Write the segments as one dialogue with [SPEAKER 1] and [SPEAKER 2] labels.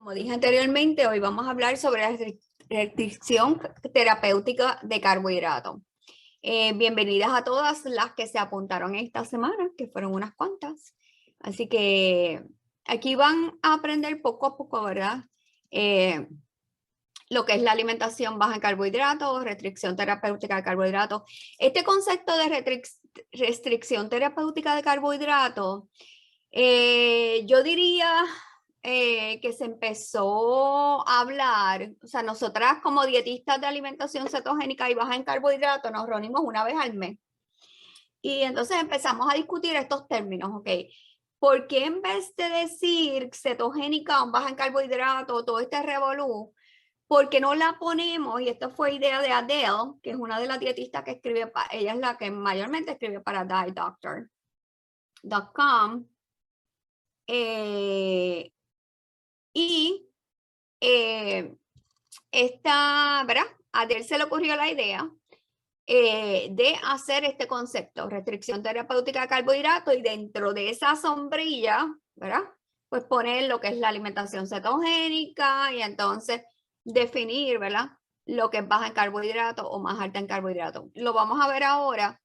[SPEAKER 1] Como dije anteriormente, hoy vamos a hablar sobre la restricción terapéutica de carbohidratos. Bienvenidas a todas las que se apuntaron esta semana, que fueron unas cuantas. Así que aquí van a aprender poco a poco, ¿verdad? Lo que es la alimentación baja en carbohidratos, restricción terapéutica de carbohidratos. Este concepto de restricción terapéutica de carbohidratos, yo diría que se empezó a hablar, o sea, nosotras como dietistas de alimentación cetogénica y baja en carbohidratos nos reunimos una vez al mes. Y entonces empezamos a discutir estos términos, ¿ok? ¿Por qué en vez de decir cetogénica o baja en carbohidratos, todo este revolú, por qué no la ponemos? Y esto fue idea de Adele, que es una de las dietistas que escribe, ella es la que mayormente escribe para dietdoctor.com. ¿Verdad? A Adele se le ocurrió la idea de hacer este concepto, restricción terapéutica de carbohidratos, y dentro de esa sombrilla, ¿verdad? Pues poner lo que es la alimentación cetogénica y entonces definir, ¿verdad? Lo que es baja en carbohidratos o más alta en carbohidratos. Lo vamos a ver ahora,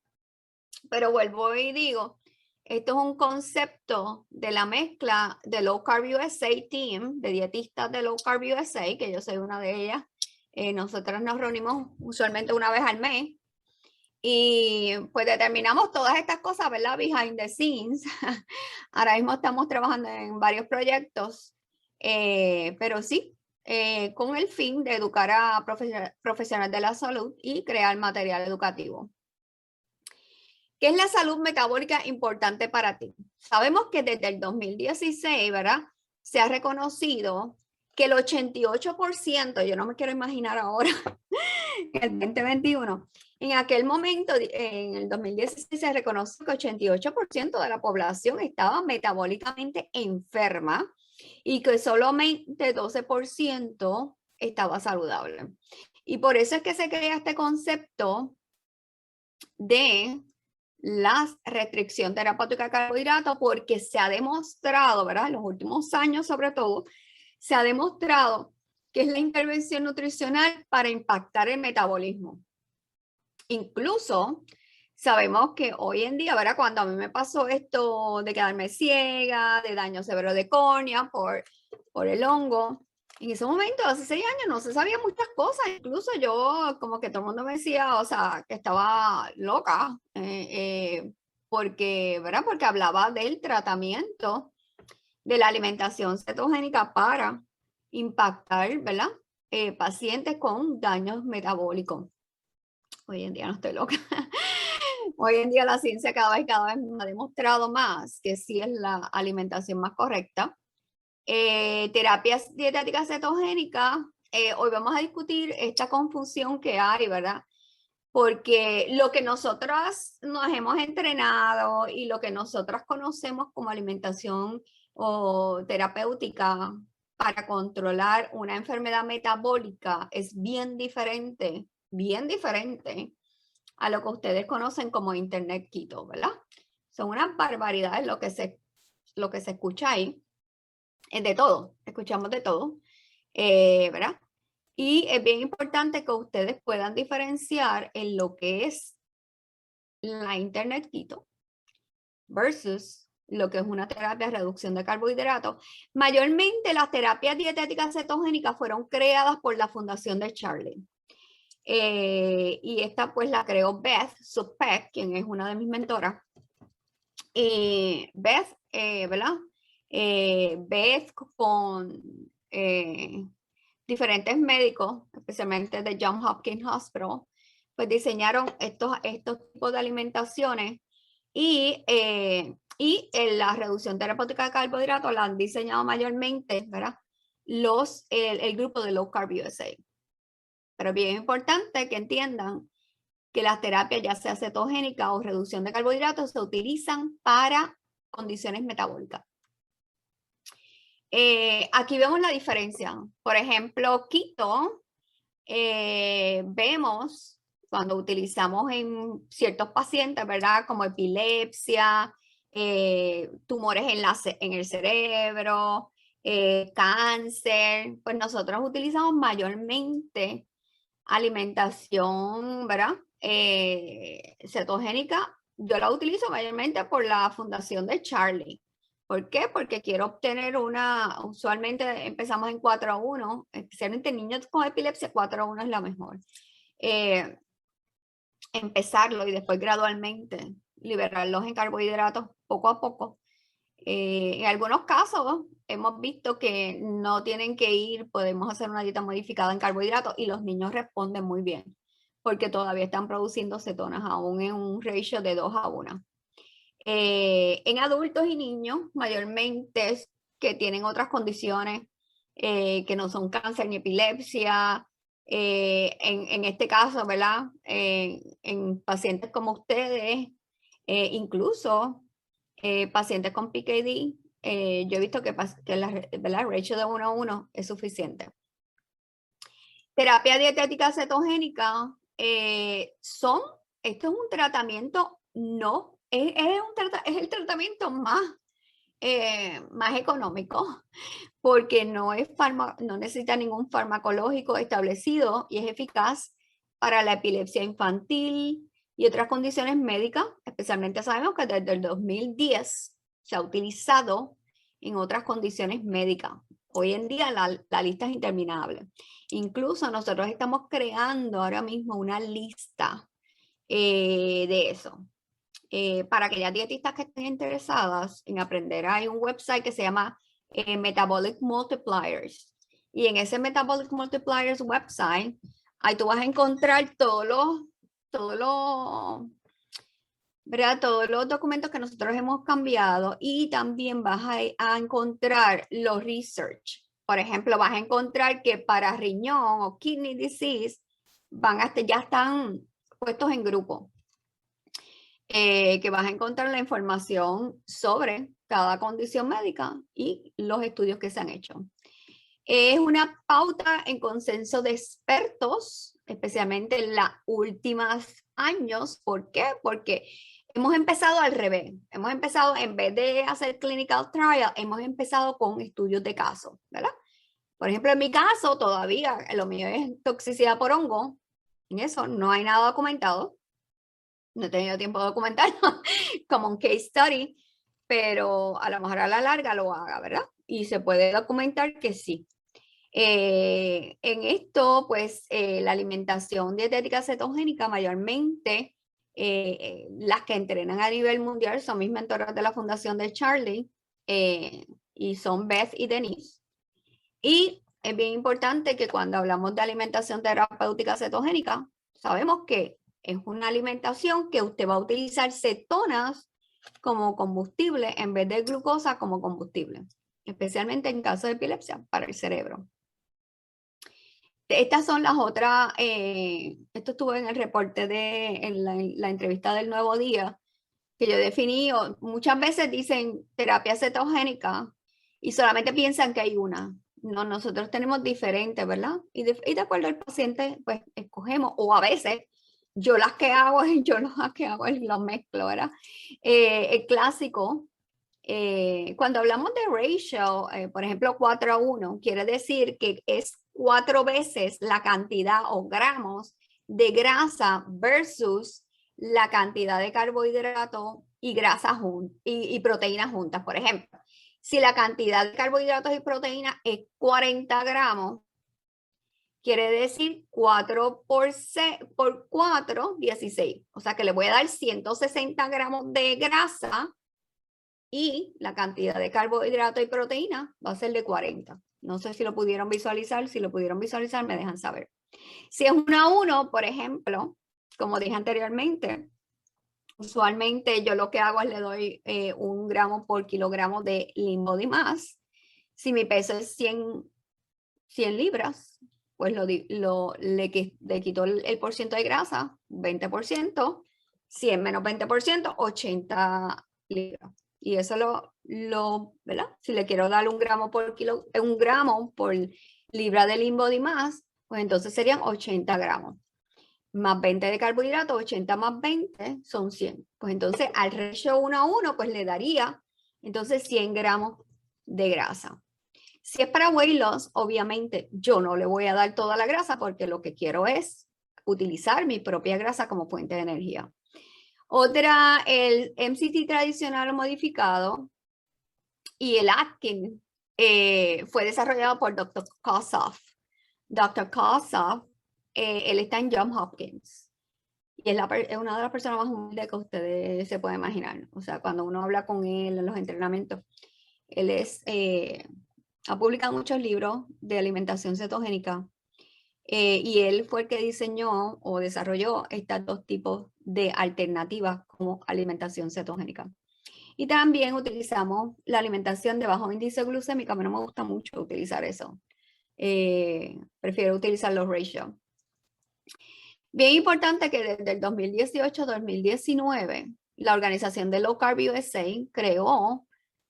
[SPEAKER 1] pero vuelvo y digo, esto es un concepto de la mezcla de Low Carb USA Team, de dietistas de Low Carb USA, que yo soy una de ellas. Nosotros nos reunimos usualmente una vez al mes y pues determinamos todas estas cosas, ¿verdad? Behind the scenes. Ahora mismo estamos trabajando en varios proyectos, pero sí, con el fin de educar a profesionales de la salud y crear material educativo. ¿Qué es la salud metabólica importante para ti? Sabemos que desde el 2016, ¿verdad? Se ha reconocido que el 88%, yo no me quiero imaginar ahora, en el 2021, en aquel momento, en el 2016, se reconoce que 88% de la población estaba metabólicamente enferma y que solamente 12% estaba saludable. Y por eso es que se crea este concepto de la restricción terapéutica de carbohidratos, porque se ha demostrado, ¿verdad? En los últimos años sobre todo, se ha demostrado que es la intervención nutricional para impactar el metabolismo. Incluso sabemos que hoy en día, ¿verdad? Cuando a mí me pasó esto de quedarme ciega, de daño severo de córnea por el hongo, en ese momento, hace 6 años, no se sabía muchas cosas. Incluso yo, como que todo el mundo me decía, o sea, que estaba loca, porque, ¿verdad? Porque hablaba del tratamiento de la alimentación cetogénica para impactar, ¿verdad? Pacientes con daños metabólicos. Hoy en día no estoy loca. Hoy en día la ciencia cada vez me ha demostrado más que sí es la alimentación más correcta. Terapias dietéticas cetogénicas, hoy vamos a discutir esta confusión que hay, ¿verdad? Porque lo que nosotras nos hemos entrenado y lo que nosotras conocemos como alimentación o terapéutica para controlar una enfermedad metabólica es bien diferente a lo que ustedes conocen como Internet Keto, ¿verdad? Son unas barbaridades lo que se escucha ahí. Es de todo, escuchamos de todo, ¿verdad? Y es bien importante que ustedes puedan diferenciar en lo que es la Internet Keto versus lo que es una terapia de reducción de carbohidratos. Mayormente las terapias dietéticas cetogénicas fueron creadas por la Fundación de Charlie. Y esta pues la creó Beth Supek, quien es una de mis mentoras. Beth, ¿verdad? Beth con diferentes médicos, especialmente de Johns Hopkins Hospital, pues diseñaron estos tipos de alimentaciones y la reducción terapéutica de carbohidratos la han diseñado mayormente, ¿verdad? El grupo de Low Carb USA. Pero bien importante que entiendan que las terapias, ya sea cetogénica o reducción de carbohidratos, se utilizan para condiciones metabólicas. Aquí vemos la diferencia. Por ejemplo, keto, vemos cuando utilizamos en ciertos pacientes, ¿verdad? Como epilepsia, tumores en el cerebro, cáncer, pues nosotros utilizamos mayormente alimentación, ¿verdad? Cetogénica. Yo la utilizo mayormente por la fundación de Charlie. ¿Por qué? Porque quiero obtener usualmente empezamos en 4-1, especialmente niños con epilepsia, 4-1 es la mejor. Empezarlo y después gradualmente liberarlos en carbohidratos poco a poco. En algunos casos hemos visto que no tienen que ir, podemos hacer una dieta modificada en carbohidratos y los niños responden muy bien porque todavía están produciendo cetonas aún en un ratio de 2-1. En adultos y niños, mayormente que tienen otras condiciones que no son cáncer ni epilepsia, en este caso, ¿verdad? En pacientes como ustedes, incluso pacientes con PKD, yo he visto que la ratio de 1-1 es suficiente. Terapia dietética cetogénica esto es un tratamiento, no, es el tratamiento más económico porque no necesita ningún farmacológico establecido y es eficaz para la epilepsia infantil y otras condiciones médicas. Especialmente sabemos que desde el 2010 se ha utilizado en otras condiciones médicas. Hoy en día la lista es interminable. Incluso nosotros estamos creando ahora mismo una lista de eso. Para aquellas dietistas que estén interesadas en aprender, hay un website que se llama Metabolic Multipliers. Y en ese Metabolic Multipliers website, ahí tú vas a encontrar todos los documentos que nosotros hemos cambiado y también vas a encontrar los research. Por ejemplo, vas a encontrar que para riñón o kidney disease ya están puestos en grupo. Que vas a encontrar la información sobre cada condición médica y los estudios que se han hecho. Es una pauta en consenso de expertos, especialmente en los últimos años. ¿Por qué? Porque hemos empezado al revés. Hemos empezado, en vez de hacer clinical trial, hemos empezado con estudios de caso, ¿verdad? Por ejemplo, en mi caso, todavía lo mío es toxicidad por hongo. En eso no hay nada documentado. No he tenido tiempo de documentarlo como un case study, pero a lo mejor a la larga lo haga, ¿verdad? Y se puede documentar que sí. En esto, pues, la alimentación dietética cetogénica, mayormente, las que entrenan a nivel mundial son mis mentoras de la Fundación de Charlie, y son Beth y Denise. Y es bien importante que cuando hablamos de alimentación terapéutica cetogénica, sabemos que es una alimentación que usted va a utilizar cetonas como combustible en vez de glucosa como combustible, especialmente en caso de epilepsia para el cerebro. Estas son las otras, esto estuvo en el reporte en la entrevista del Nuevo Día, que yo definí. Muchas veces dicen terapia cetogénica y solamente piensan que hay una. No, nosotros tenemos diferentes, ¿verdad? Y de acuerdo al paciente, pues escogemos, o a veces yo las que hago y los mezclo, ¿verdad? El clásico, cuando hablamos de ratio, por ejemplo, 4-1, quiere decir que es 4 veces la cantidad o gramos de grasa versus la cantidad de carbohidratos y grasa y proteínas juntas. Por ejemplo, si la cantidad de carbohidratos y proteínas es 40 gramos, quiere decir 4 por 4, 16. O sea que le voy a dar 160 gramos de grasa y la cantidad de carbohidratos y proteína va a ser de 40. No sé si lo pudieron visualizar. Si lo pudieron visualizar, me dejan saber. Si es 1-1, por ejemplo, como dije anteriormente, usualmente yo lo que hago es le doy 1 gramo por kilogramo de lean body mass. Si mi peso es 100 libras, pues le quito el porcentaje de grasa, 20%, 100 menos 20%, 80 libras. Y eso ¿verdad? Si le quiero dar 1 gramo por libra de lean body mass, pues entonces serían 80 gramos. Más 20 de carbohidratos, 80 más 20 son 100. Pues entonces al ratio 1-1, pues le daría entonces 100 gramos de grasa. Si es para weight loss, obviamente yo no le voy a dar toda la grasa porque lo que quiero es utilizar mi propia grasa como fuente de energía. Otra, el MCT tradicional o modificado y el Atkins fue desarrollado por Dr. Kossoff. Dr. Kossoff, él está en Johns Hopkins. Y es una de las personas más humildes que ustedes se pueden imaginar. O sea, cuando uno habla con él en los entrenamientos, él ha publicado muchos libros de alimentación cetogénica. Y él fue el que diseñó o desarrolló estos dos tipos de alternativas como alimentación cetogénica. Y también utilizamos la alimentación de bajo índice glucémico. A mí no me gusta mucho utilizar eso. Prefiero utilizar los ratios. Bien importante que desde el 2018-2019, la organización de Low Carb USA creó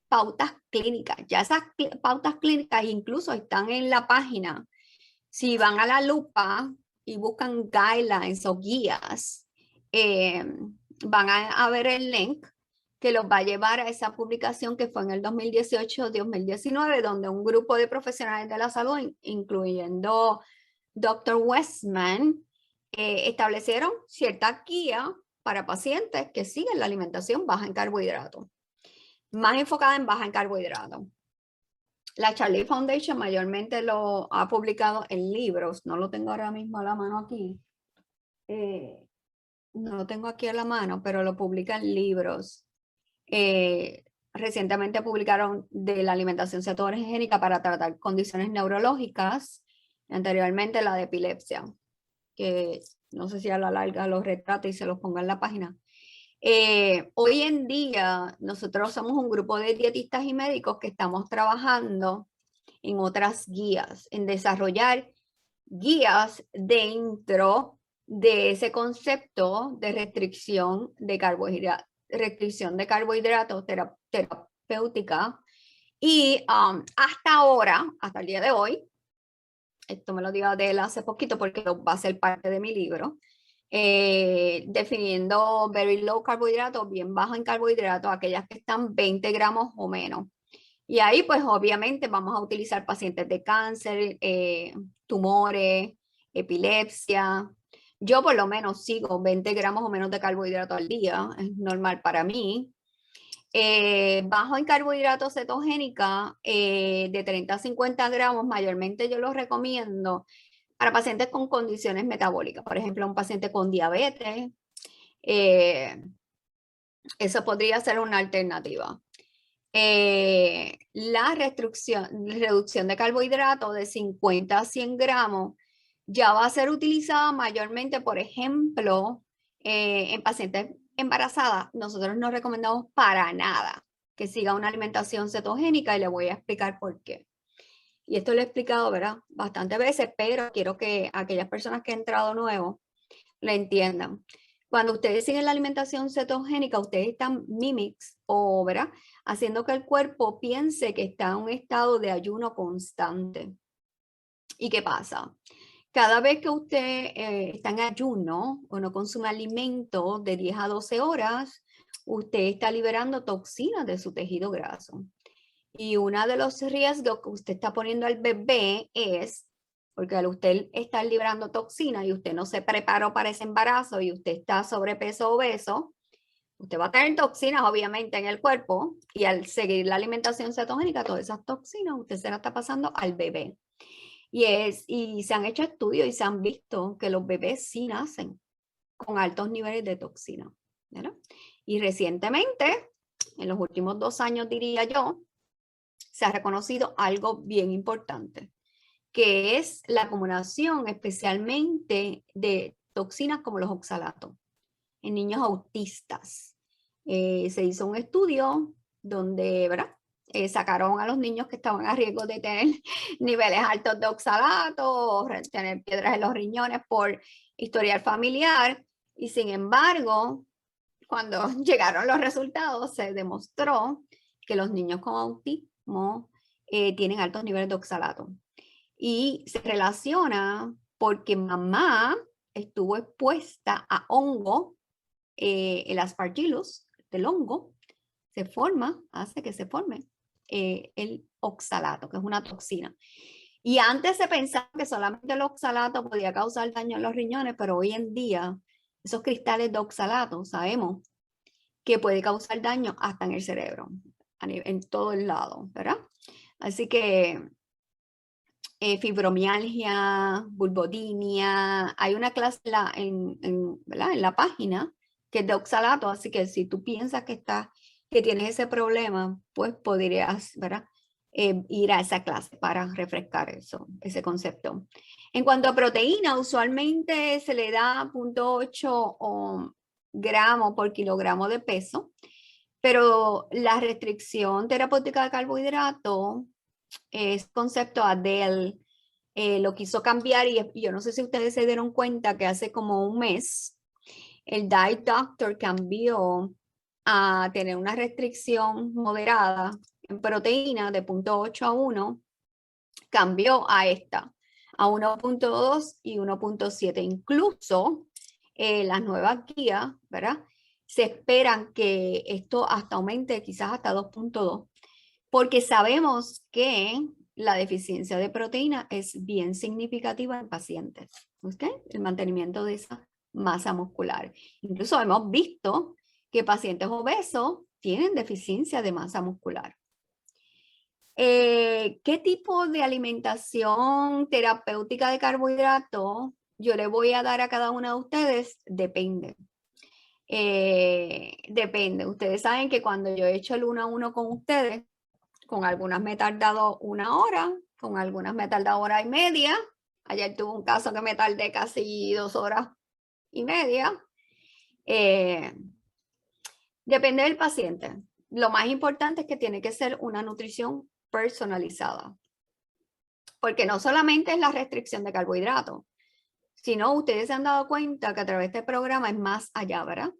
[SPEAKER 1] pautas clínicas. Ya esas pautas clínicas incluso están en la página. Si van a la lupa y buscan guidelines o guías, van a ver el link que los va a llevar a esa publicación que fue en el 2018-2019, donde un grupo de profesionales de la salud, incluyendo Dr. Westman, establecieron cierta guía para pacientes que siguen la alimentación baja en carbohidratos, más enfocada en baja en carbohidratos. La Charlie Foundation mayormente lo ha publicado en libros, no lo tengo ahora mismo a la mano aquí, no lo tengo aquí a la mano, pero lo publica en libros. Recientemente publicaron de la alimentación cetogénica para tratar condiciones neurológicas, anteriormente la de epilepsia, que no sé si a la larga los retrata y se los ponga en la página. Hoy en día nosotros somos un grupo de dietistas y médicos que estamos trabajando en otras guías, en desarrollar guías dentro de ese concepto de restricción de carbohidratos terapéutica. Y hasta ahora, hasta el día de hoy, esto me lo dio Adela hace poquito porque va a ser parte de mi libro, definiendo very low carbohidratos, bien bajo en carbohidratos, aquellas que están 20 gramos o menos. Y ahí pues obviamente vamos a utilizar pacientes de cáncer, tumores, epilepsia. Yo por lo menos sigo 20 gramos o menos de carbohidrato al día, es normal para mí. Bajo en carbohidratos cetogénica de 30 a 50 gramos, mayormente yo los recomiendo para pacientes con condiciones metabólicas, por ejemplo, un paciente con diabetes, eso podría ser una alternativa. La reducción de carbohidratos de 50 a 100 gramos ya va a ser utilizada mayormente, por ejemplo, en pacientes embarazadas. Nosotros no recomendamos para nada que siga una alimentación cetogénica y le voy a explicar por qué. Y esto lo he explicado, ¿verdad? Bastantes veces, pero quiero que aquellas personas que han entrado nuevo lo entiendan. Cuando ustedes siguen la alimentación cetogénica, ustedes están mimics o, ¿verdad?, haciendo que el cuerpo piense que está en un estado de ayuno constante. ¿Y qué pasa? Cada vez que usted está en ayuno o no consume alimento de 10 a 12 horas, usted está liberando toxinas de su tejido graso. Y uno de los riesgos que usted está poniendo al bebé es, porque al usted estar liberando toxinas y usted no se preparó para ese embarazo y usted está sobrepeso o obeso, usted va a tener toxinas obviamente en el cuerpo y al seguir la alimentación cetogénica, todas esas toxinas usted se las está pasando al bebé. Y se han hecho estudios y se han visto que los bebés sí nacen con altos niveles de toxina, ¿verdad? Y recientemente, en los últimos 2 años diría yo, se ha reconocido algo bien importante, que es la acumulación especialmente de toxinas como los oxalatos en niños autistas. Se hizo un estudio donde, ¿verdad?, sacaron a los niños que estaban a riesgo de tener niveles altos de oxalato, tener piedras en los riñones por historial familiar, y sin embargo, cuando llegaron los resultados, se demostró que los niños con autismo tienen altos niveles de oxalato. Y se relaciona porque mamá estuvo expuesta a hongo, el Aspergillus del hongo, hace que se forme el oxalato, que es una toxina. Y antes se pensaba que solamente el oxalato podía causar daño en los riñones, pero hoy en día esos cristales de oxalato sabemos que puede causar daño hasta en el cerebro, en todo el lado, ¿verdad? Así que fibromialgia, bulbodinia, hay una clase ¿verdad? En la página que es de oxalato, así que si tú piensas que tienes ese problema, pues podrías, ¿verdad? Ir a esa clase para refrescar ese concepto. En cuanto a proteína, usualmente se le da 0.8 gramos por kilogramo de peso, pero la restricción terapéutica de carbohidrato es concepto Adele lo quiso cambiar y yo no sé si ustedes se dieron cuenta que hace como un mes el Diet Doctor cambió a tener una restricción moderada en proteína de 0.8 a 1, cambió a esta, a 1.2 y 1.7. Incluso las nuevas guías, ¿verdad? Se esperan que esto hasta aumente quizás hasta 2.2, porque sabemos que la deficiencia de proteína es bien significativa en pacientes, ¿okay? El mantenimiento de esa masa muscular. Incluso hemos visto que pacientes obesos tienen deficiencia de masa muscular. ¿Qué tipo de alimentación terapéutica de carbohidratos yo le voy a dar a cada una de ustedes? Depende. Depende. Ustedes saben que cuando yo he hecho el 1 a 1 con ustedes, con algunas me he tardado 1 hora, con algunas me he tardado 1 hora y media. Ayer tuve un caso que me tardé casi 2 horas y media. Depende del paciente. Lo más importante es que tiene que ser una nutrición personalizada. Porque no solamente es la restricción de carbohidratos, sino ustedes se han dado cuenta que a través de este programa es más allá, ¿verdad?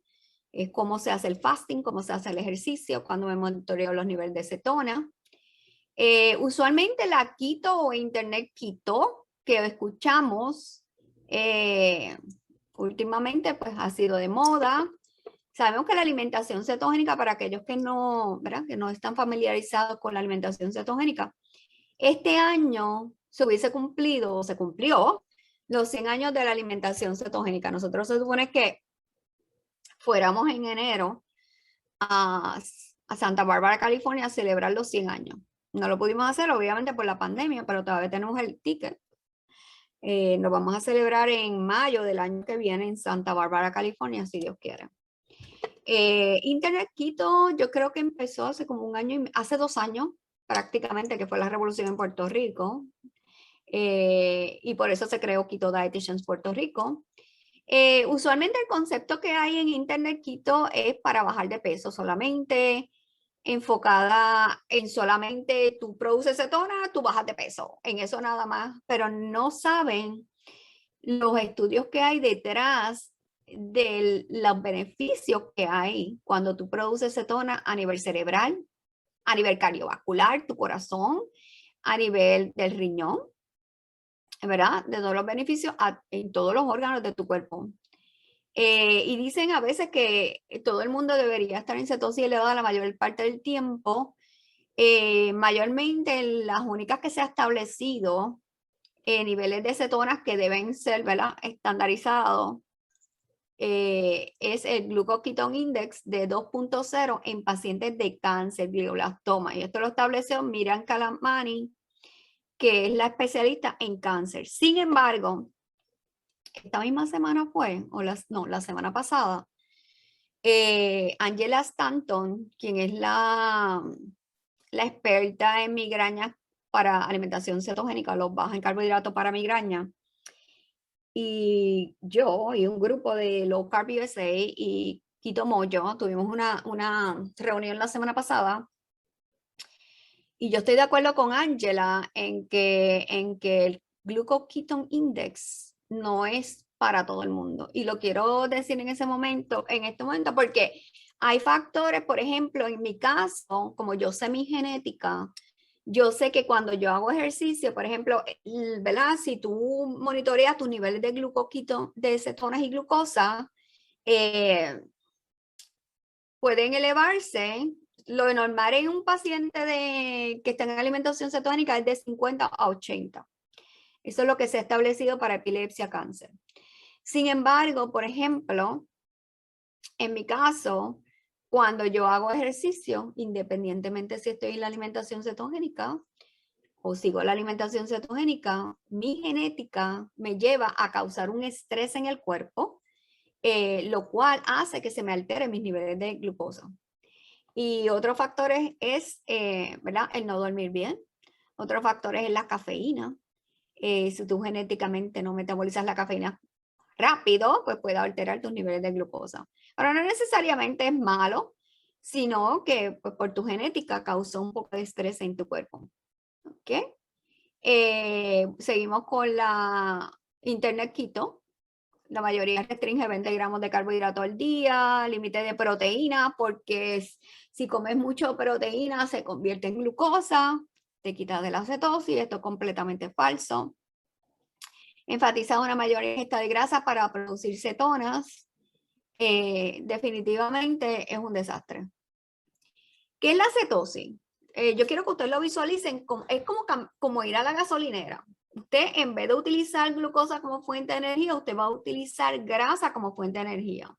[SPEAKER 1] Es cómo se hace el fasting, cómo se hace el ejercicio, cuando me monitoreo los niveles de cetona. Usualmente la keto o internet keto que escuchamos últimamente pues ha sido de moda. Sabemos que la alimentación cetogénica, para aquellos que no, ¿verdad? Que no están familiarizados con la alimentación cetogénica, este año se hubiese cumplido o se cumplió los 100 años de la alimentación cetogénica. Nosotros se supone que fuéramos en enero a Santa Bárbara, California, a celebrar los 100 años. No lo pudimos hacer, obviamente, por la pandemia, pero todavía tenemos el ticket. Nos vamos a celebrar en mayo del año que viene en Santa Bárbara, California, si Dios quiere. Internet Keto, yo creo que empezó hace como hace 2 años, prácticamente, que fue la revolución en Puerto Rico. Y por eso se creó Keto Dietitians Puerto Rico. Usualmente el concepto que hay en Internet Keto es para bajar de peso solamente, enfocada en solamente tú produces cetona, tú bajas de peso, en eso nada más, pero no saben los estudios que hay detrás de los beneficios que hay cuando tú produces cetona a nivel cerebral, a nivel cardiovascular, tu corazón, a nivel del riñón, ¿verdad? De todos los beneficios en todos los órganos de tu cuerpo. Y dicen a veces que todo el mundo debería estar en cetosis elevada la mayor parte del tiempo. Mayormente las únicas que se ha establecido niveles de cetonas que deben ser, ¿verdad?, estandarizados es el Glucose-Ketone Index de 2.0 en pacientes de cáncer, glioblastoma. Y esto lo estableció Miriam Calamani, que es la especialista en cáncer. Sin embargo, esta misma semana la semana pasada, Angela Stanton, quien es la experta en migraña para alimentación cetogénica, los bajos en carbohidratos para migraña, y yo y un grupo de Low Carb USA y Keto Mojo tuvimos una reunión la semana pasada, y yo estoy de acuerdo con Angela en que el Glucose-Ketone Index no es para todo el mundo. Y lo quiero decir en este momento, porque hay factores, por ejemplo, en mi caso, como yo sé mi genética, yo sé que cuando yo hago ejercicio, por ejemplo, ¿verdad? Si tú monitoreas tus niveles de glucóquitos, de cetonas y glucosa, pueden elevarse lo normal en un paciente que está en alimentación cetónica es de 50 a 80. Eso es lo que se ha establecido para epilepsia, cáncer. Sin embargo, por ejemplo, en mi caso, cuando yo hago ejercicio, independientemente si estoy en la alimentación cetogénica o sigo la alimentación cetogénica, mi genética me lleva a causar un estrés en el cuerpo, lo cual hace que se me alteren mis niveles de glucosa. Y otros factores es, ¿verdad? El no dormir bien. Otros factores es la cafeína. Si tú genéticamente no metabolizas la cafeína rápido, pues puede alterar tus niveles de glucosa. Pero no necesariamente es malo, sino que pues, por tu genética causó un poco de estrés en tu cuerpo. ¿Ok? Seguimos con la Internet Keto. La mayoría restringe 20 gramos de carbohidrato al día, límite de proteína, porque si comes mucho proteína se convierte en glucosa, te quitas de la cetosis, esto es completamente falso. Enfatiza una mayor ingesta de grasa para producir cetonas. Definitivamente es un desastre. ¿Qué es la cetosis? Yo quiero que ustedes lo visualicen, es como ir a la gasolinera. Usted, en vez de utilizar glucosa como fuente de energía, usted va a utilizar grasa como fuente de energía.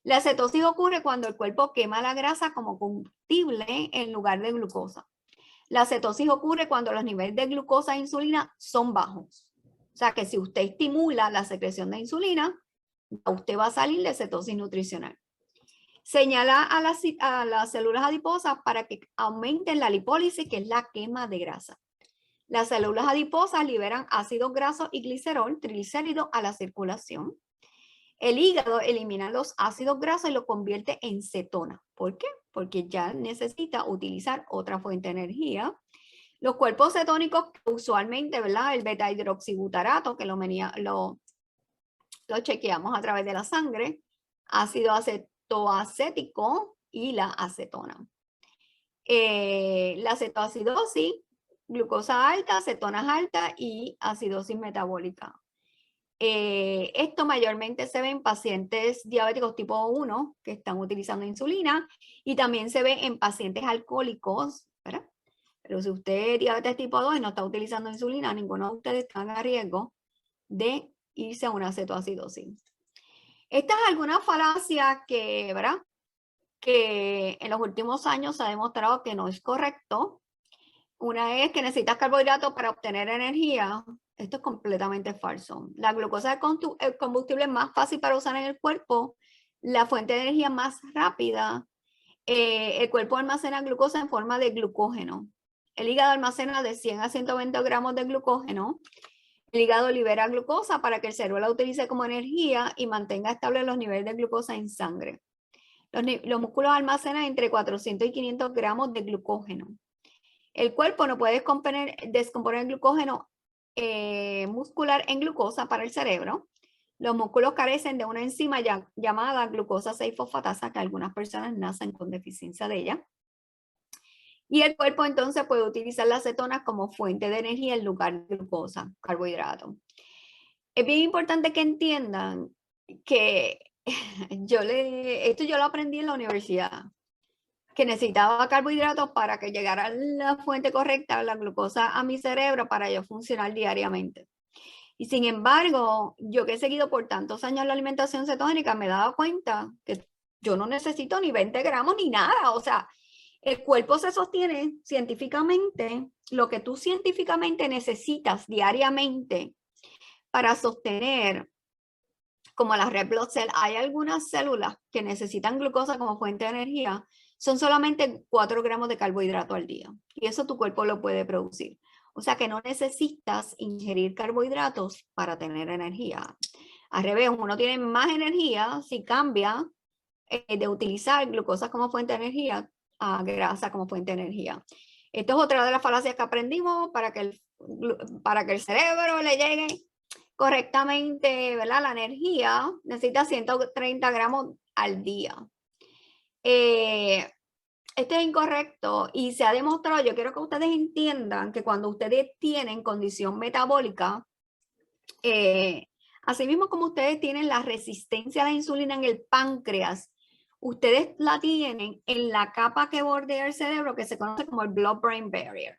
[SPEAKER 1] La cetosis ocurre cuando el cuerpo quema la grasa como combustible en lugar de glucosa. La cetosis ocurre cuando los niveles de glucosa e insulina son bajos. O sea que si usted estimula la secreción de insulina, usted va a salir de cetosis nutricional. Señala a las células adiposas para que aumenten la lipólisis, que es la quema de grasa. Las células adiposas liberan ácidos grasos y glicerol, triglicéridos, a la circulación. El hígado elimina los ácidos grasos y los convierte en cetona. ¿Por qué? Porque ya necesita utilizar otra fuente de energía. Los cuerpos cetónicos, usualmente, ¿verdad? El beta-hidroxibutarato, que lo chequeamos a través de la sangre, ácido acetoacético y la acetona. La cetoacidosis, glucosa alta, cetonas altas y acidosis metabólica. Esto mayormente se ve en pacientes diabéticos tipo 1 que están utilizando insulina y también se ve en pacientes alcohólicos, ¿verdad? Pero si usted es diabetes tipo 2 y no está utilizando insulina, ninguno de ustedes está a riesgo de irse a una cetoacidosis. Esta es alguna falacia que, ¿verdad? Que en los últimos años se ha demostrado que no es correcto. Una es que necesitas carbohidratos para obtener energía. Esto es completamente falso. La glucosa es el combustible más fácil para usar en el cuerpo, la fuente de energía más rápida. El cuerpo almacena glucosa en forma de glucógeno. El hígado almacena de 100 a 120 gramos de glucógeno. El hígado libera glucosa para que el cerebro la utilice como energía y mantenga estables los niveles de glucosa en sangre. Los músculos almacenan entre 400 y 500 gramos de glucógeno. El cuerpo no puede descomponer el glucógeno muscular en glucosa para el cerebro. Los músculos carecen de una enzima llamada glucosa 6-fosfatasa, que algunas personas nacen con deficiencia de ella. Y el cuerpo entonces puede utilizar las cetonas como fuente de energía en lugar de glucosa, carbohidrato. Es bien importante que entiendan que esto yo lo aprendí en la universidad, que necesitaba carbohidratos para que llegara la fuente correcta, la glucosa, a mi cerebro para yo funcionar diariamente. Y sin embargo, yo que he seguido por tantos años la alimentación cetogénica, me he dado cuenta que yo no necesito ni 20 gramos ni nada. O sea, el cuerpo se sostiene científicamente, lo que tú científicamente necesitas diariamente para sostener, como la red blood cell, hay algunas células que necesitan glucosa como fuente de energía, son solamente 4 gramos de carbohidrato al día. Y eso tu cuerpo lo puede producir. O sea que no necesitas ingerir carbohidratos para tener energía. Al revés, uno tiene más energía si cambia de utilizar glucosa como fuente de energía a grasa como fuente de energía. Esto es otra de las falacias que aprendimos para que el cerebro le llegue correctamente, ¿verdad? La energía necesita 130 gramos al día. Este es incorrecto y se ha demostrado, yo quiero que ustedes entiendan que cuando ustedes tienen condición metabólica, así mismo como ustedes tienen la resistencia a la insulina en el páncreas, ustedes la tienen en la capa que bordea el cerebro que se conoce como el blood-brain barrier.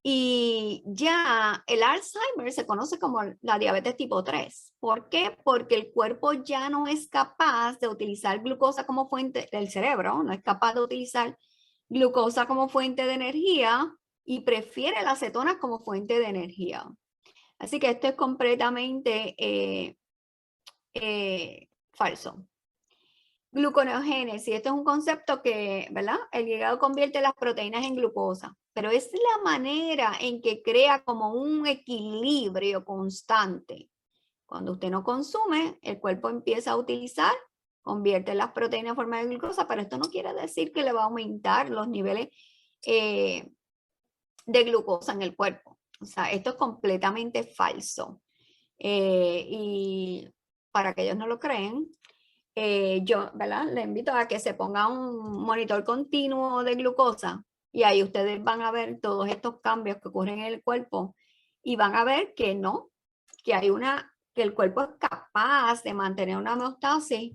[SPEAKER 1] Y ya el Alzheimer se conoce como la diabetes tipo 3. ¿Por qué? Porque el cuerpo ya no es capaz de utilizar glucosa como fuente del cerebro, no es capaz de utilizar glucosa como fuente de energía y prefiere la acetona como fuente de energía. Así que esto es completamente falso. Gluconeogénesis, esto es un concepto que, ¿verdad? El hígado convierte las proteínas en glucosa, pero es la manera en que crea como un equilibrio constante. Cuando usted no consume, el cuerpo empieza a utilizar, convierte las proteínas en forma de glucosa, pero esto no quiere decir que le va a aumentar los niveles de glucosa en el cuerpo. O sea, esto es completamente falso. Y para que ellos no lo creen, yo, ¿verdad? Le invito a que se ponga un monitor continuo de glucosa y ahí ustedes van a ver todos estos cambios que ocurren en el cuerpo y van a ver que no, que hay que el cuerpo es capaz de mantener una homeostasis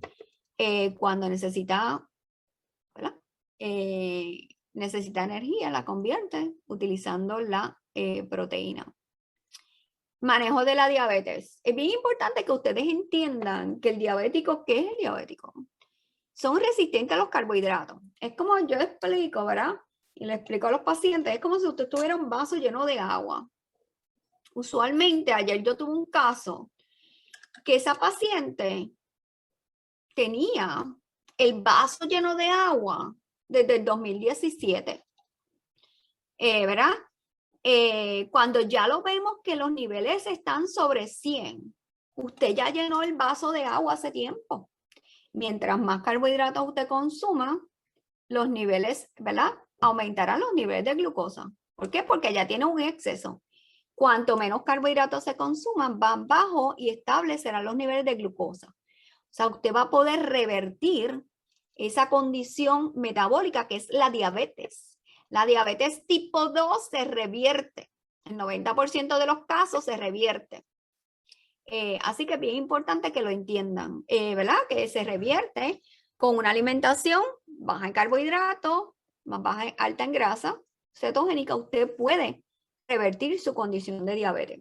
[SPEAKER 1] cuando necesita, ¿verdad? Necesita energía, la convierte utilizando la proteína. Manejo de la diabetes. Es bien importante que ustedes entiendan que el diabético, ¿qué es el diabético? Son resistentes a los carbohidratos. Es como yo explico, ¿verdad? Y le explico a los pacientes, es como si usted tuviera un vaso lleno de agua. Usualmente, ayer yo tuve un caso que esa paciente tenía el vaso lleno de agua desde el 2017, ¿verdad? Cuando ya lo vemos que los niveles están sobre 100, usted ya llenó el vaso de agua hace tiempo. Mientras más carbohidratos usted consuma, los niveles, ¿verdad? Aumentarán los niveles de glucosa. ¿Por qué? Porque ya tiene un exceso. Cuanto menos carbohidratos se consuman, van bajo y establecerán los niveles de glucosa. O sea, usted va a poder revertir esa condición metabólica que es la diabetes. La diabetes tipo 2 se revierte. El 90% de los casos se revierte. Así que es bien importante que lo entiendan, ¿verdad? Que se revierte con una alimentación baja en carbohidratos, más baja, alta en grasa, cetogénica. Usted puede revertir su condición de diabetes.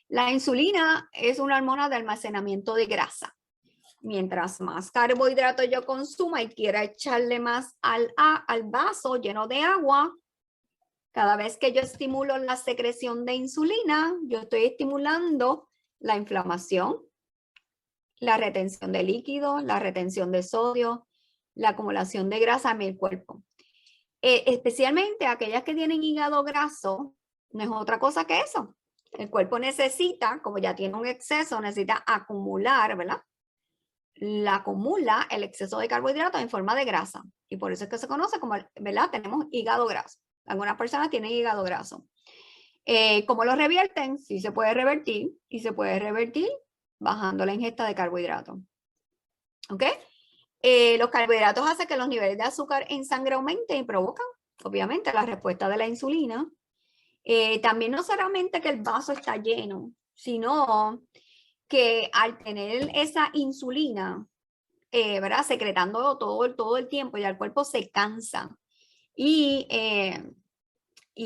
[SPEAKER 1] La insulina es una hormona de almacenamiento de grasa. Mientras más carbohidratos yo consuma y quiera echarle más al vaso lleno de agua, cada vez que yo estimulo la secreción de insulina, yo estoy estimulando la inflamación, la retención de líquido, la retención de sodio, la acumulación de grasa en mi cuerpo. Especialmente aquellas que tienen hígado graso, no es otra cosa que eso. El cuerpo necesita, como ya tiene un exceso, necesita acumular, ¿verdad? La acumula el exceso de carbohidratos en forma de grasa. Y por eso es que se conoce como, ¿verdad? Tenemos hígado graso. Algunas personas tienen hígado graso. ¿Cómo lo revierten? Sí se puede revertir y se puede revertir bajando la ingesta de carbohidratos. ¿Ok? Los carbohidratos hacen que los niveles de azúcar en sangre aumenten y provocan, obviamente, la respuesta de la insulina. También no solamente que el vaso está lleno, sino que al tener esa insulina, ¿verdad? Secretándolo todo el tiempo, ya el cuerpo se cansa y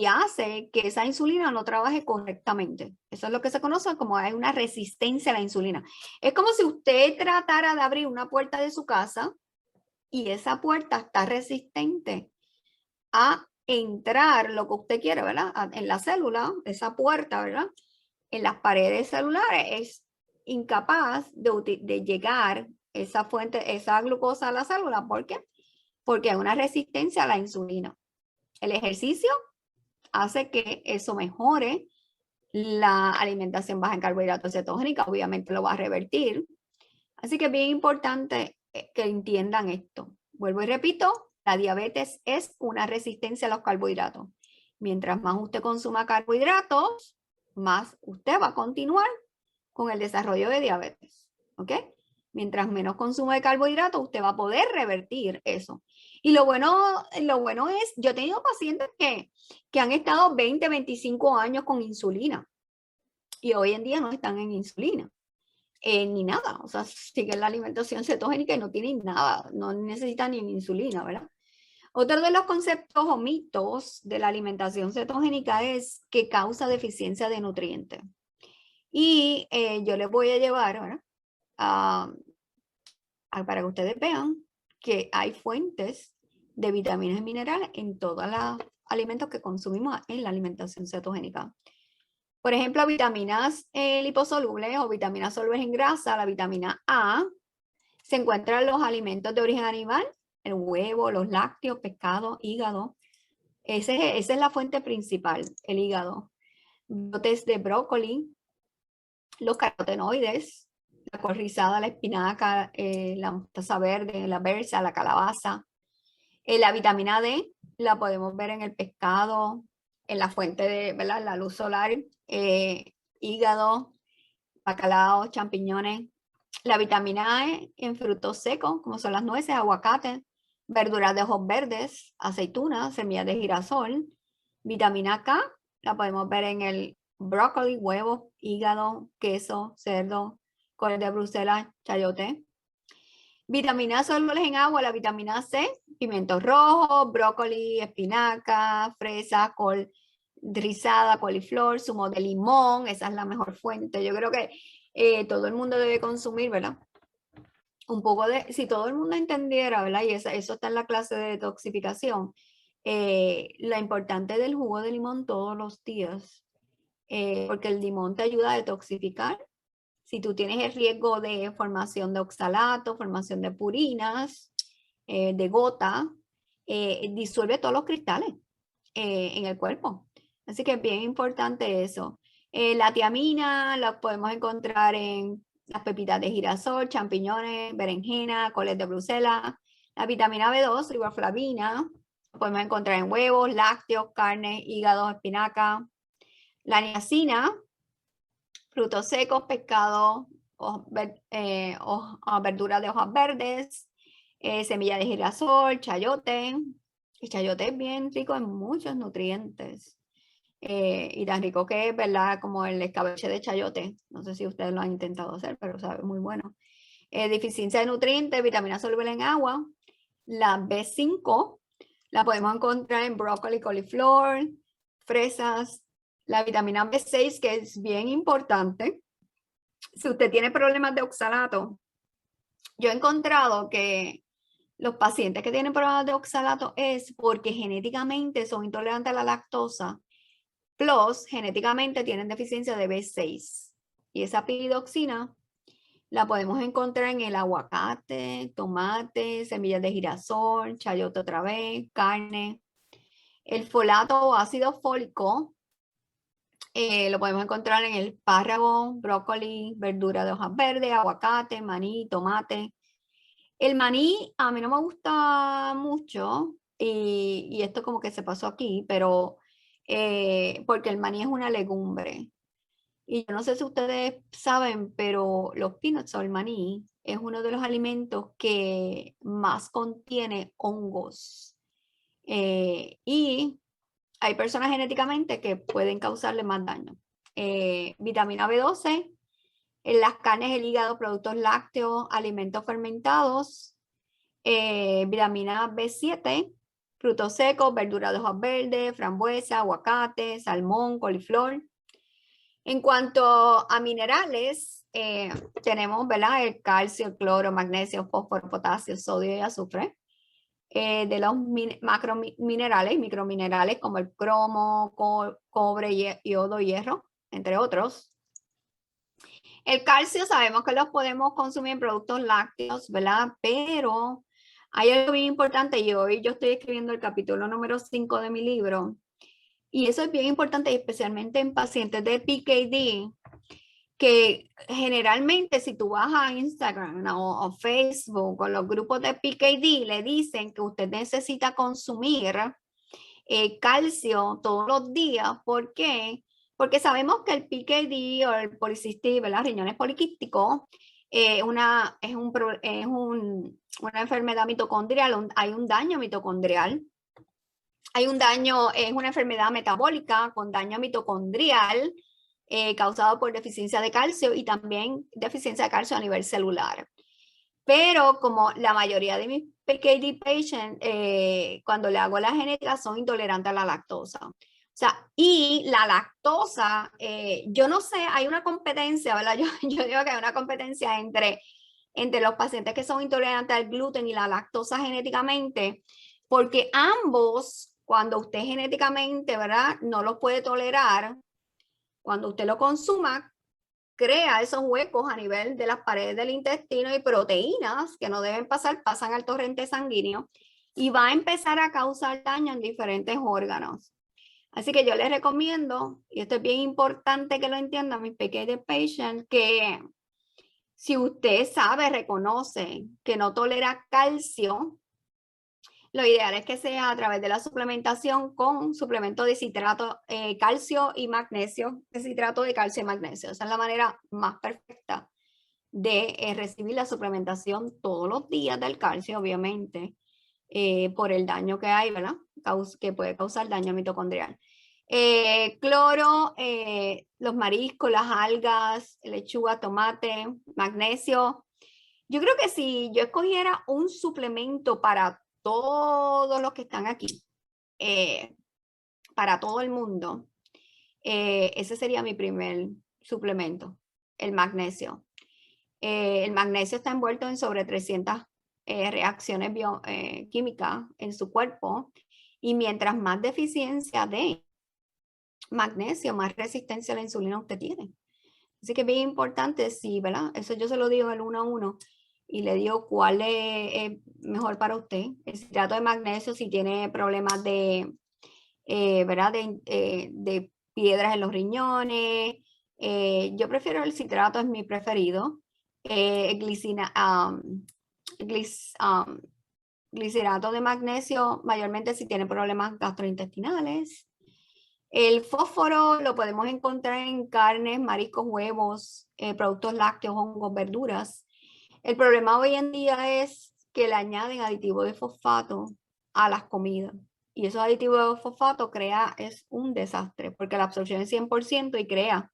[SPEAKER 1] hace que esa insulina no trabaje correctamente. Eso es lo que se conoce como hay una resistencia a la insulina. Es como si usted tratara de abrir una puerta de su casa y esa puerta está resistente a entrar lo que usted quiere, ¿verdad? En la célula, esa puerta, ¿verdad? En las paredes celulares es incapaz de llegar esa fuente, esa glucosa a la célula. ¿Por qué? Porque hay una resistencia a la insulina. El ejercicio hace que eso mejore. La alimentación baja en carbohidratos cetogénica obviamente lo va a revertir. Así que es bien importante que entiendan esto. Vuelvo y repito, la diabetes es una resistencia a los carbohidratos. Mientras más usted consuma carbohidratos, más usted va a continuar con el desarrollo de diabetes. ¿Ok? Mientras menos consumo de carbohidratos, usted va a poder revertir eso. Y lo bueno es, yo he tenido pacientes que han estado 20, 25 años con insulina y hoy en día no están en insulina. ni nada, o sea, siguen la alimentación cetogénica y no tienen nada, no necesitan ni insulina, ¿verdad? Otro de los conceptos o mitos de la alimentación cetogénica es que causa deficiencia de nutrientes. Y yo les voy a llevar, ¿verdad? Para que ustedes vean que hay fuentes de vitaminas y minerales en todos los alimentos que consumimos en la alimentación cetogénica. Por ejemplo, vitaminas liposolubles o vitaminas solubles en grasa, la vitamina A, se encuentra en los alimentos de origen animal, el huevo, los lácteos, pescado, hígado. Esa es la fuente principal, el hígado. Brotes de brócoli, los carotenoides, la col rizada, la espinaca, la mostaza verde, la berza, la calabaza. La vitamina D la podemos ver en el pescado, en la fuente de, ¿verdad? La luz solar, hígado, bacalao, champiñones. La vitamina E en frutos secos, como son las nueces, aguacate, verduras de ojos verdes, aceitunas, semillas de girasol. Vitamina K la podemos ver en el brócoli, huevos, hígado, queso, cerdo, col de Bruselas, chayote. Vitaminas solubles en agua, la vitamina C, pimientos rojos, brócoli, espinaca, fresa, col rizada, coliflor, zumo de limón, esa es la mejor fuente. Yo creo que todo el mundo debe consumir, ¿verdad? Un poco de, si todo el mundo entendiera, ¿verdad? Y eso está en la clase de detoxificación, la importante del jugo de limón todos los días, porque el limón te ayuda a detoxificar. Si tú tienes el riesgo de formación de oxalato, formación de purinas, de gota, disuelve todos los cristales en el cuerpo. Así que es bien importante eso. La tiamina la podemos encontrar en las pepitas de girasol, champiñones, berenjena, coles de Bruselas. La vitamina B2, riboflavina, la podemos encontrar en huevos, lácteos, carne, hígado, espinaca. La niacina, frutos secos, pescado, verduras de hojas verdes, semilla de girasol, chayote. El chayote es bien rico en muchos nutrientes. Y tan rico que es, ¿verdad? Como el escabeche de chayote. No sé si ustedes lo han intentado hacer, pero sabe muy bueno. Deficiencia de nutrientes, vitamina soluble en agua. La B5 la podemos encontrar en brócoli, coliflor, fresas. La vitamina B6, que es bien importante. Si usted tiene problemas de oxalato, yo he encontrado que los pacientes que tienen problemas de oxalato es porque genéticamente son intolerantes a la lactosa, plus genéticamente tienen deficiencia de B6. Y esa piridoxina la podemos encontrar en el aguacate, tomate, semillas de girasol, chayote otra vez, carne. El folato o ácido fólico lo podemos encontrar en el espárrago, brócoli, verdura de hojas verdes, aguacate, maní, tomate. El maní a mí no me gusta mucho y esto como que se pasó aquí, pero porque el maní es una legumbre. Y yo no sé si ustedes saben, pero los peanuts o el maní es uno de los alimentos que más contiene hongos. Y hay personas genéticamente que pueden causarle más daño. Vitamina B12 en las carnes, el hígado, productos lácteos, alimentos fermentados. Vitamina B7, frutos secos, verduras de hojas verdes, frambuesa, aguacate, salmón, coliflor. En cuanto a minerales, tenemos, ¿verdad? El calcio, el cloro, magnesio, fósforo, potasio, sodio y azufre. De los macrominerales, microminerales como el cromo, cobre, yodo, hierro, entre otros. El calcio sabemos que los podemos consumir en productos lácteos, ¿verdad? Pero hay algo bien importante y hoy yo estoy escribiendo el capítulo número 5 de mi libro. Y eso es bien importante, especialmente en pacientes de PKD, que generalmente si tú vas a Instagram o Facebook o los grupos de PKD, le dicen que usted necesita consumir calcio todos los días. ¿Por qué? Porque sabemos que el PKD o el policístico, los riñones poliquísticos, es una enfermedad mitocondrial, hay un daño mitocondrial. Hay un daño, es una enfermedad metabólica con daño mitocondrial causado por deficiencia de calcio y también deficiencia de calcio a nivel celular. Pero como la mayoría de mis PKD patients, cuando le hago la genética, son intolerantes a la lactosa. O sea, y la lactosa, yo no sé, hay una competencia, ¿verdad? Yo digo que hay una competencia entre los pacientes que son intolerantes al gluten y la lactosa genéticamente, porque ambos, cuando usted genéticamente, ¿verdad? No los puede tolerar, cuando usted lo consuma, crea esos huecos a nivel de las paredes del intestino y proteínas que no deben pasar, pasan al torrente sanguíneo y va a empezar a causar daño en diferentes órganos. Así que yo les recomiendo, y esto es bien importante que lo entiendan mis pequeños patients, que si usted sabe, reconoce que no tolera calcio, lo ideal es que sea a través de la suplementación con suplemento de citrato, calcio y magnesio, de citrato de calcio y magnesio. Esa es la manera más perfecta de recibir la suplementación todos los días del calcio, obviamente, por el daño que hay, ¿verdad? Que puede causar daño mitocondrial. Cloro, los mariscos, las algas, lechuga, tomate, magnesio. Yo creo que si yo escogiera un suplemento para todos los que están aquí, para todo el mundo, ese sería mi primer suplemento, el magnesio. El magnesio está envuelto en sobre 300 reacciones químicas en su cuerpo y mientras más deficiencia de magnesio, más resistencia a la insulina usted tiene. Así que es bien importante, sí, ¿verdad? Eso yo se lo digo el 1 a 1 y le digo cuál es mejor para usted. El citrato de magnesio si tiene problemas de, ¿verdad? De piedras en los riñones. Yo prefiero el citrato, es mi preferido. Glicerato de magnesio, mayormente si tiene problemas gastrointestinales. El fósforo lo podemos encontrar en carnes, mariscos, huevos, productos lácteos, hongos, verduras. El problema hoy en día es que le añaden aditivos de fosfato a las comidas. Y esos aditivos de fosfato es un desastre porque la absorción es 100% y crea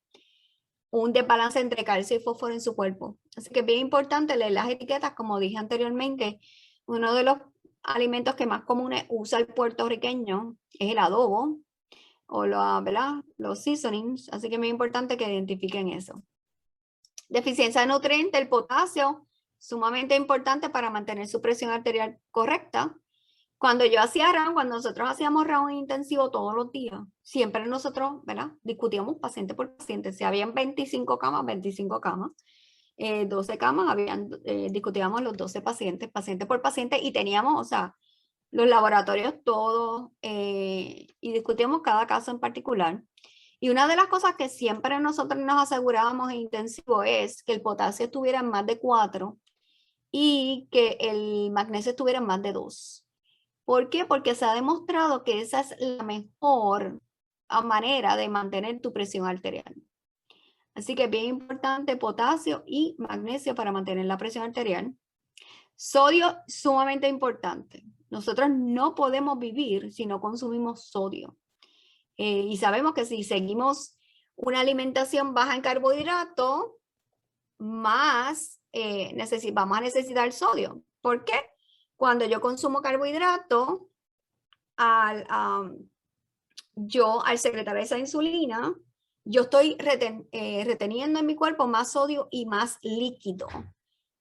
[SPEAKER 1] un desbalance entre calcio y fósforo en su cuerpo. Así que es bien importante leer las etiquetas, como dije anteriormente. Uno de los alimentos que más comunes usa el puertorriqueño es el adobo o los seasonings, así que es muy importante que identifiquen eso. Deficiencia de nutrientes, el potasio, sumamente importante para mantener su presión arterial correcta. Cuando nosotros hacíamos round intensivo todos los días, siempre nosotros, ¿verdad? Discutíamos paciente por paciente. Si habían 25 camas, 25 camas. 12 camas, discutíamos los 12 pacientes, paciente por paciente, y teníamos, o sea, los laboratorios todos, y discutíamos cada caso en particular. Y una de las cosas que siempre nosotros nos asegurábamos en intensivo es que el potasio estuviera en más de 4 y que el magnesio estuviera en más de 2. ¿Por qué? Porque se ha demostrado que esa es la mejor manera de mantener tu presión arterial. Así que es bien importante potasio y magnesio para mantener la presión arterial. Sodio, sumamente importante. Nosotros no podemos vivir si no consumimos sodio. Y sabemos que si seguimos una alimentación baja en carbohidratos, más vamos a necesitar sodio. ¿Por qué? Cuando yo consumo carbohidratos, yo al secretar esa insulina, yo estoy reteniendo en mi cuerpo más sodio y más líquido.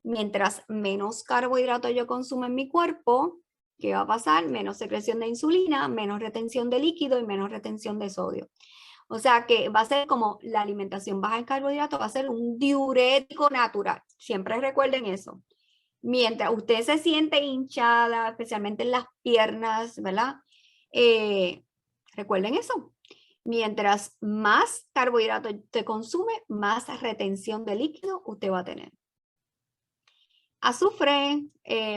[SPEAKER 1] Mientras menos carbohidratos yo consumo en mi cuerpo, ¿qué va a pasar? Menos secreción de insulina, menos retención de líquido y menos retención de sodio. O sea que va a ser como la alimentación baja en carbohidratos, va a ser un diurético natural. Siempre recuerden eso. Mientras usted se siente hinchada, especialmente en las piernas, ¿verdad? Recuerden eso. Mientras más carbohidratos te consume, más retención de líquido usted va a tener. Azufre,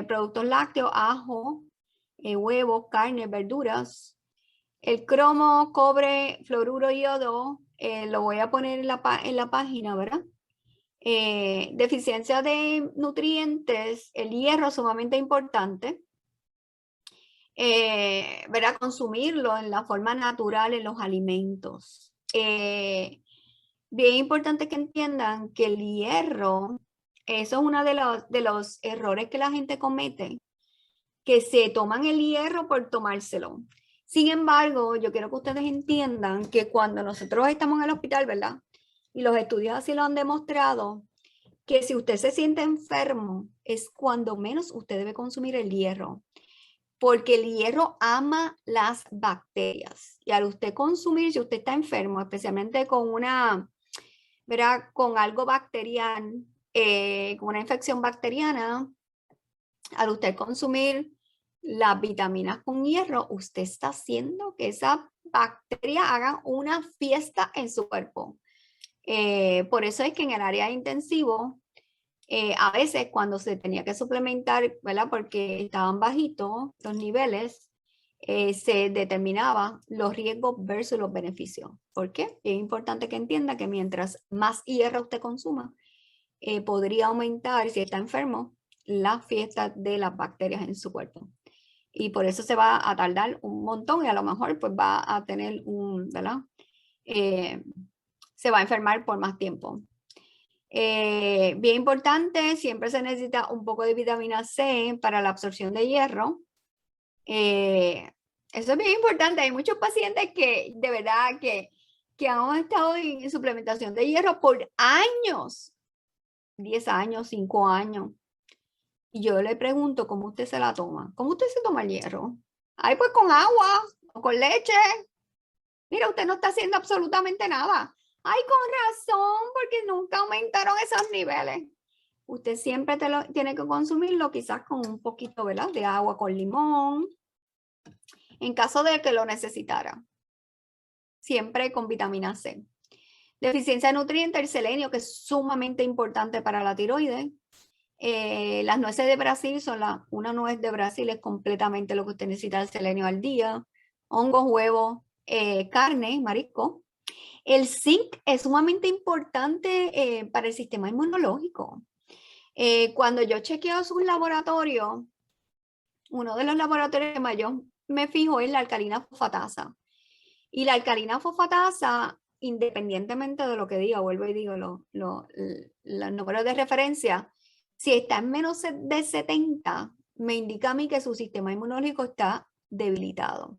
[SPEAKER 1] productos lácteos, ajo, huevos, carne, verduras. El cromo, cobre, fluoruro, yodo, lo voy a poner en la página, ¿verdad? Deficiencia de nutrientes, el hierro sumamente importante. ¿Verdad? Consumirlo en la forma natural en los alimentos. bien importante que entiendan que el hierro, eso es uno de los errores que la gente comete, que se toman el hierro por tomárselo. Sin embargo, yo quiero que ustedes entiendan que cuando nosotros estamos en el hospital, ¿verdad? Y los estudios así lo han demostrado, que si usted se siente enfermo, es cuando menos usted debe consumir el hierro, porque el hierro ama las bacterias. Y al usted consumir, si usted está enfermo, especialmente con una, ¿verdad? Con algo bacteriano, con una infección bacteriana, al usted consumir las vitaminas con hierro, usted está haciendo que esa bacteria haga una fiesta en su cuerpo. Por eso es que en el área intensivo, a veces cuando se tenía que suplementar, ¿verdad? Porque estaban bajitos los niveles, se determinaba los riesgos versus los beneficios. ¿Por qué? Es importante que entienda que mientras más hierro usted consuma, podría aumentar, si está enfermo, la fiesta de las bacterias en su cuerpo. Y por eso se va a tardar un montón y a lo mejor pues va a tener un, ¿verdad? Se va a enfermar por más tiempo. Bien importante, siempre se necesita un poco de vitamina C para la absorción de hierro. Eso es bien importante. Hay muchos pacientes que de verdad que han estado en suplementación de hierro por años, 10 años, 5 años. Y yo le pregunto, ¿cómo usted se la toma? ¿Cómo usted se toma el hierro? Ay, pues con agua o con leche. Mira, usted no está haciendo absolutamente nada. Ay, con razón, porque nunca aumentaron esos niveles. Usted siempre tiene que consumirlo quizás con un poquito, ¿verdad? De agua con limón, en caso de que lo necesitara. Siempre con vitamina C. Deficiencia de nutrientes, el selenio, que es sumamente importante para la tiroides. Las nueces de Brasil una nuez de Brasil es completamente lo que usted necesita de selenio al día. Hongos, huevos, carne, marisco. El zinc es sumamente importante para el sistema inmunológico. Cuando yo chequeo sus laboratorios, uno de los laboratorios que mayor me fijo es la alcalina fosfatasa. Y la alcalina fosfatasa, independientemente de lo que diga, vuelvo y digo los números de referencia, si está en menos de 70, me indica a mí que su sistema inmunológico está debilitado.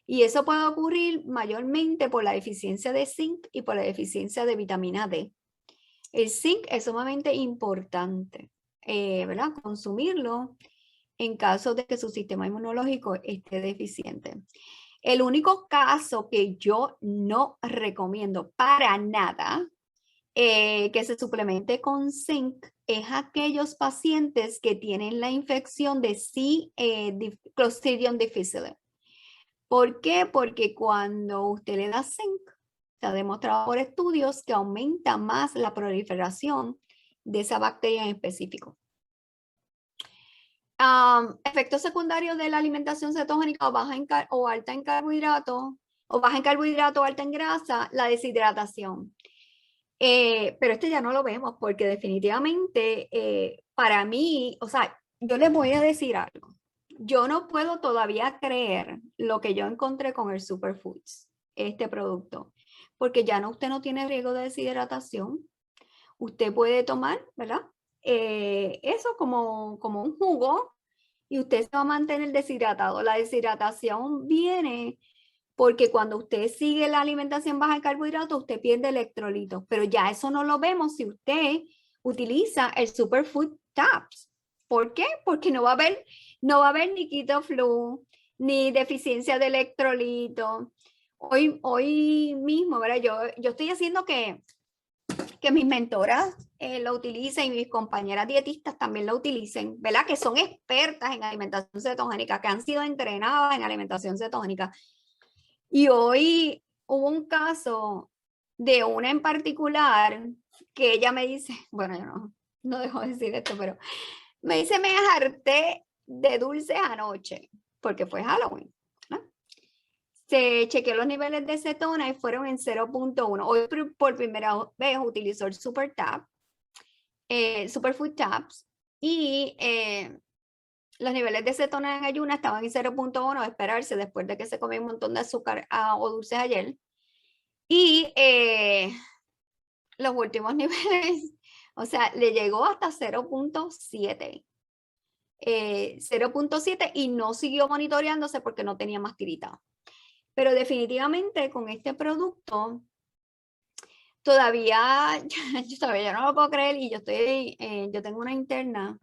[SPEAKER 1] Y eso puede ocurrir mayormente por la deficiencia de zinc y por la deficiencia de vitamina D. El zinc es sumamente importante, ¿verdad? Consumirlo en caso de que su sistema inmunológico esté deficiente. El único caso que yo no recomiendo para nada que se suplemente con zinc es aquellos pacientes que tienen la infección de Clostridium difficile. ¿Por qué? Porque cuando usted le da zinc, se ha demostrado por estudios que aumenta más la proliferación de esa bacteria en específico. Efectos secundarios de la alimentación cetogénica o alta en carbohidratos, o baja en carbohidratos o alta en grasa, la deshidratación. Pero este ya no lo vemos porque definitivamente para mí, o sea, yo les voy a decir algo. Yo no puedo todavía creer lo que yo encontré con el Superfoods, este producto, porque ya no, usted no tiene riesgo de deshidratación. Usted puede tomar, ¿verdad? Eso como un jugo y usted se va a mantener deshidratado. La deshidratación viene porque cuando usted sigue la alimentación baja en carbohidratos, usted pierde electrolitos, pero ya eso no lo vemos si usted utiliza el Superfood Tabs. ¿Por qué? Porque no va a haber ni keto flu, ni deficiencia de electrolitos. Hoy mismo, ¿verdad? Yo estoy haciendo que mis mentoras lo utilicen y mis compañeras dietistas también lo utilicen, ¿verdad? Que son expertas en alimentación cetogénica, que han sido entrenadas en alimentación cetogénica. Y hoy hubo un caso de una en particular que ella me dice, bueno, yo no dejo de decir esto, pero me dice, me harté de dulces anoche, porque fue Halloween, ¿no? Se chequeó los niveles de cetona y fueron en 0.1. Hoy por primera vez utilizó el Superfood Tabs, y los niveles de cetona en ayuna estaban en 0.1, a esperarse después de que se comió un montón de azúcar o dulces ayer. Y los últimos niveles, o sea, le llegó hasta 0.7. 0.7 y no siguió monitoreándose porque no tenía más tirita. Pero definitivamente con este producto todavía, yo no lo puedo creer y yo tengo una interna,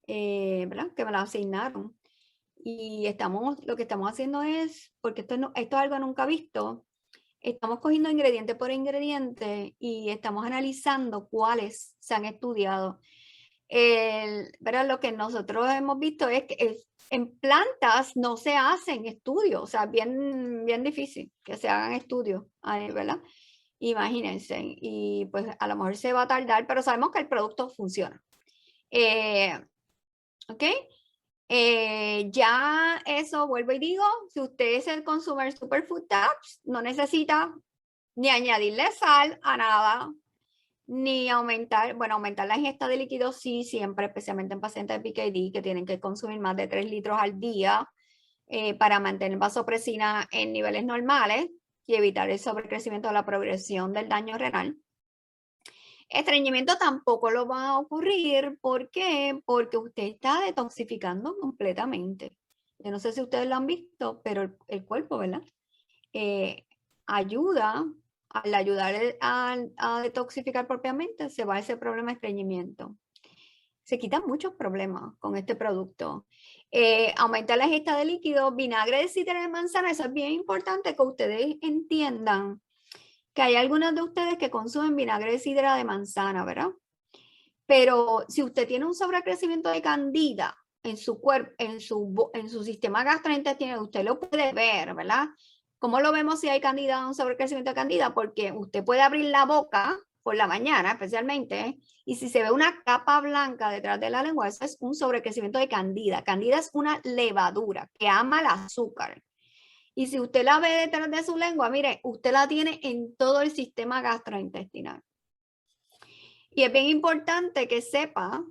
[SPEAKER 1] ¿verdad? Que me la asignaron. Y lo que estamos haciendo es, porque esto es algo nunca visto, estamos cogiendo ingrediente por ingrediente y estamos analizando cuáles se han estudiado. ¿Verdad? Lo que nosotros hemos visto es que en plantas no se hacen estudios, o sea, bien difícil que se hagan estudios, ¿verdad? Imagínense, y pues a lo mejor se va a tardar, pero sabemos que el producto funciona. ¿Ok? Ya eso, vuelvo y digo, si usted es el consumer Superfood Tabs, no necesita ni añadirle sal a nada, ni aumentar la ingesta de líquidos sí, siempre, especialmente en pacientes de PKD que tienen que consumir más de 3 litros al día para mantener vasopresina en niveles normales y evitar el sobrecrecimiento o la progresión del daño renal. Estreñimiento tampoco lo va a ocurrir. ¿Por qué? Porque usted está detoxificando completamente. Yo no sé si ustedes lo han visto, pero el cuerpo, ¿verdad? Ayuda, al ayudar a detoxificar propiamente, se va ese problema de estreñimiento. Se quitan muchos problemas con este producto. Aumenta la ingesta de líquidos, vinagre de sidra de manzana, eso es bien importante que ustedes entiendan que hay algunos de ustedes que consumen vinagre de sidra de manzana, ¿verdad? Pero si usted tiene un sobrecrecimiento de candida en su cuerpo, en su sistema gastrointestinal, usted lo puede ver, ¿verdad? ¿Cómo lo vemos si hay candida o un sobrecrecimiento de candida? Porque usted puede abrir la boca por la mañana, especialmente, y si se ve una capa blanca detrás de la lengua, eso es un sobrecrecimiento de candida. Candida es una levadura que ama el azúcar. Y si usted la ve detrás de su lengua, mire, usted la tiene en todo el sistema gastrointestinal. Y es bien importante que sepa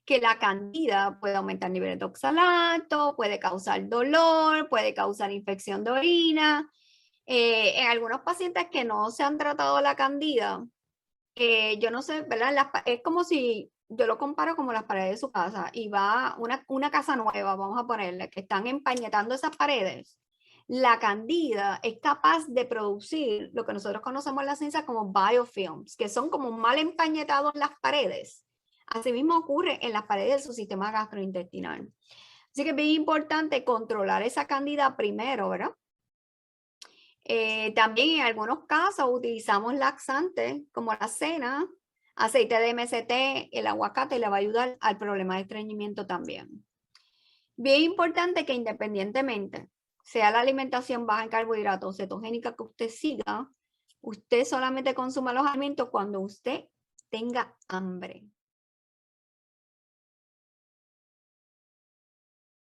[SPEAKER 1] que la candida puede aumentar niveles de oxalato, puede causar dolor, puede causar infección de orina. En algunos pacientes que no se han tratado la candida, yo no sé, ¿verdad? Es como si yo lo comparo como las paredes de su casa y va una casa nueva, vamos a ponerle, que están empañetando esas paredes. La candida es capaz de producir lo que nosotros conocemos en la ciencia como biofilms, que son como mal empañetados en las paredes. Asimismo ocurre en las paredes de su sistema gastrointestinal. Así que es bien importante controlar esa candida primero, ¿verdad? También en algunos casos utilizamos laxantes como la cena, aceite de MCT, el aguacate le va a ayudar al problema de estreñimiento también. Bien importante que independientemente sea la alimentación baja en carbohidratos cetogénica que usted siga, usted solamente consuma los alimentos cuando usted tenga hambre.